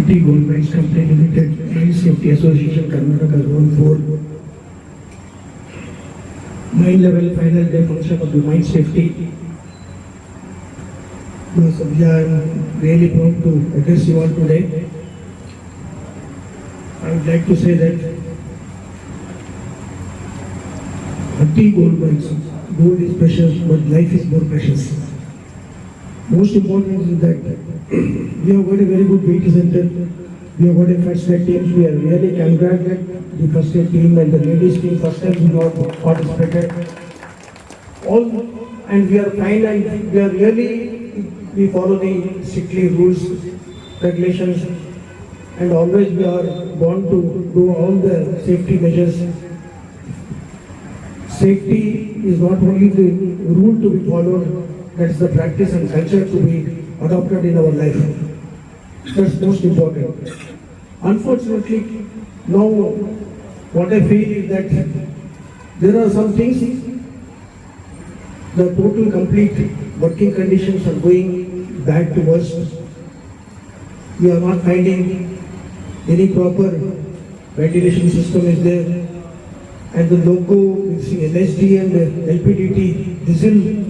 Tea Gold Mines Company Limited, Mine Safety Association, Karnataka Zone 4. Mine level final day function of the mine safety. So we are really proud to address you all today. I would like to say that Tea Gold Mines, gold is precious, but life is more precious. Most important is that we have got a very good BT center. We have got a first aid team. We are really congratulate the first aid team and the ladies team. First time we have participated. All and we are fine and we are really we follow the strictly rules, regulations, and always we are born to do all the safety measures. Safety is not only the rule to be followed. That's the practice and culture to be adopted in our life. That's most important. Unfortunately, now what I feel is that there are some things, the total complete working conditions are going bad to worse. We are not finding any proper ventilation system is there. And the logo, you see LSD and LPDT, diesel,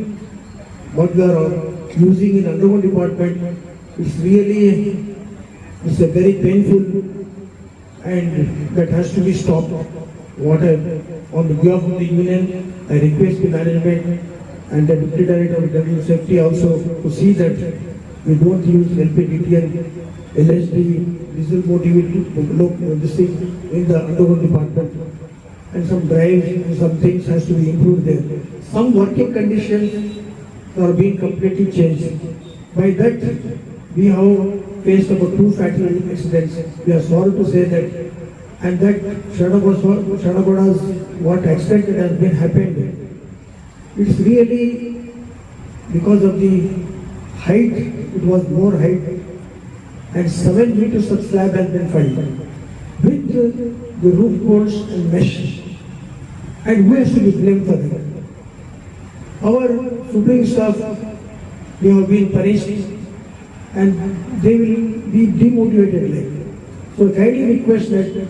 what we are using in underground department, it's a very painful and that has to be stopped. What on the behalf of the union, I request the management and the Deputy Director of General Safety also to see that we don't use LPDT and LSD, diesel motivated this thing in the underground department. And some drives and some things has to be improved there. Some working conditions are being completely changed. By that, we have faced about 2 fatal accidents. We are sorry to say that. And that Shadagoda's what accident that has been happened, it's really because of the height, it was more height. And 7 meters of slab has been filled with the roof bolts and mesh. And who has to be blamed for that? Our supreme staff, they have been punished and they will be demotivated like. So kindly request that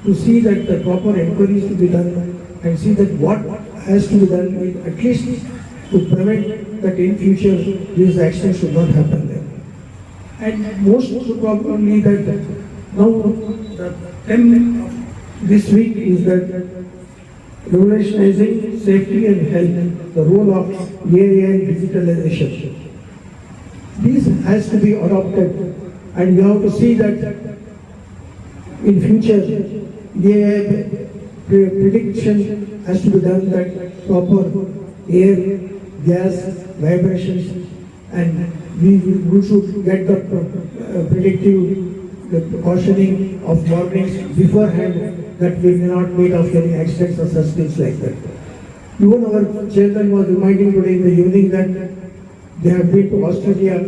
to see that the proper inquiries to be done and see that what has to be done at least to prevent that in future these accidents should not happen there. And most probably that now the theme of this week is that revolutionizing safety and health, the role of AI and digitalization. This has to be adopted and we have to see that in future AI prediction has to be done that proper air, gas, vibrations and we should get the predictive cautioning of warnings beforehand that we may not meet of any accidents or such things like that. Even our chairman was reminding today in the evening that they have been to Australia.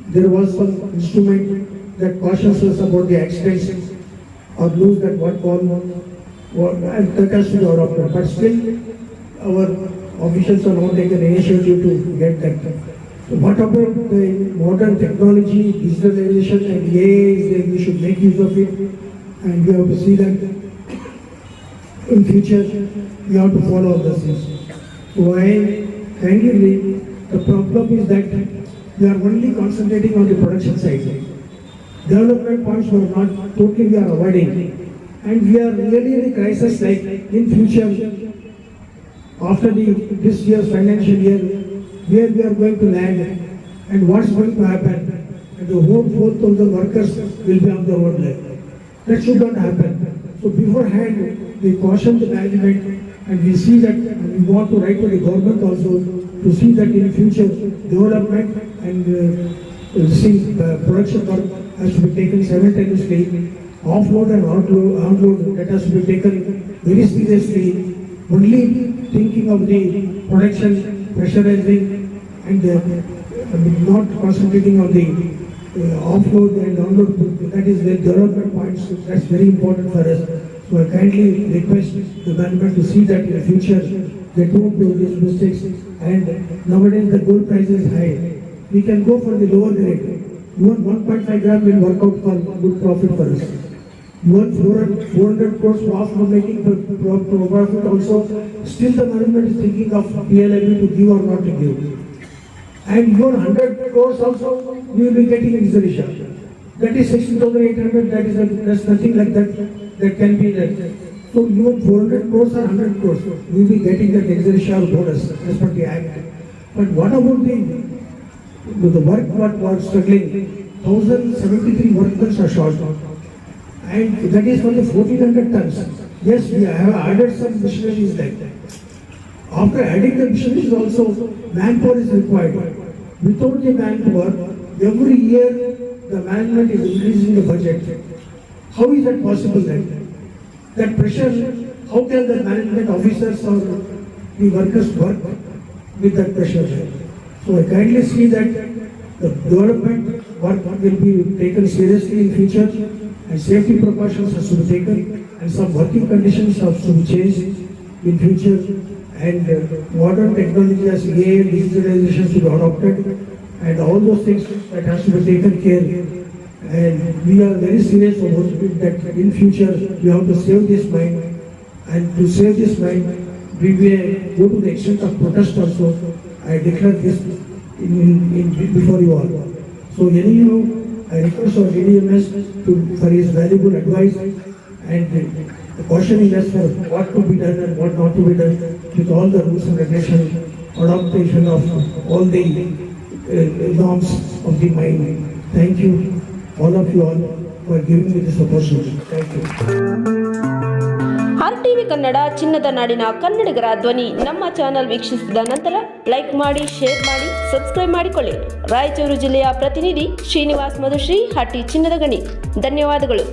There was some instrument that cautions us about the accidents or lose that one call and that has to be adopted. But still our officials are not taking initiative to get that. So what about the modern technology, digitalization and AI is there, we should make use of it and we have to see that in future we have to follow all those things. So I kindly, the problem is that we are only concentrating on the production side. Development points we are not totally we are avoiding. And we are really in a crisis like in future, after this year's financial year, where we are going to land and what's going to happen. And the whole 4,000 workers will be on the road like. That should not happen. So beforehand, we caution the management and we see that and we want to write to the government also to see that in future development and production work has to be taken simultaneously. Offload and onload that has to be taken very seriously. Only thinking of the production, pressurizing and not concentrating on the offload and download. That is the development points. That's very important for us. So I kindly request the management to see that in the future they don't do these mistakes. And nowadays the gold price is high. We can go for the lower grade. even 1.5 gram will work out for good profit for us. Even 400 crores after making the profit also, still the management is thinking of PLIB to give or not to give. And even 100 crores also, we will be getting exhibition. That is 16,800, that's nothing like that can be that. So even 400 crores or 100 crores, we will be getting that exhibition bonus as per the act. But what about the work what was struggling? 1,073 workers are short. And that is for the 1,400 tons. Yes, we have added some machineries like that. After adding the machineries also, manpower is required. Without the manpower, every year the management is increasing the budget. How is that possible then? That pressure, how can the management officers or the workers work with that pressure? So I kindly see that the development work will be taken seriously in future, and safety precautions have to be taken, and some working conditions have to be changed in future, and modern technology as AI and digitalization should be adopted, and all those things that has to be taken care. And we are very serious about it that in future we have to save this mine, and to save this mine we may go to the extent of protest also. I declare this before you all. So anyhow, I request our DDMS for his valuable advice and cautioning us for what to be done and what not to be done with all the rules and regulations, adaptation of all the norms of the mine. Thank you, all of you all, for giving me this opportunity. Thank you. RTV Kannada ಚಿನ್ನದ ನಾಡಿನ ಕನ್ನಡಿಗರ ಧ್ವನಿ. ನಮ್ಮ channel ವೀಕ್ಷಿಸಿದ ನಂತರ like ಮಾಡಿ, share ಮಾಡಿ, subscribe ಮಾಡಿಕೊಳ್ಳಿ. ರಾಯಚೂರು ಜಿಲ್ಲೆಯ ಪ್ರತಿನಿಧಿ ಶ್ರೀನಿವಾಸ್ ಮಧುಶ್ರೀ, ಹಟ್ಟಿ ಚಿನ್ನದ ಗಣಿ. ಧನ್ಯವಾದಗಳು.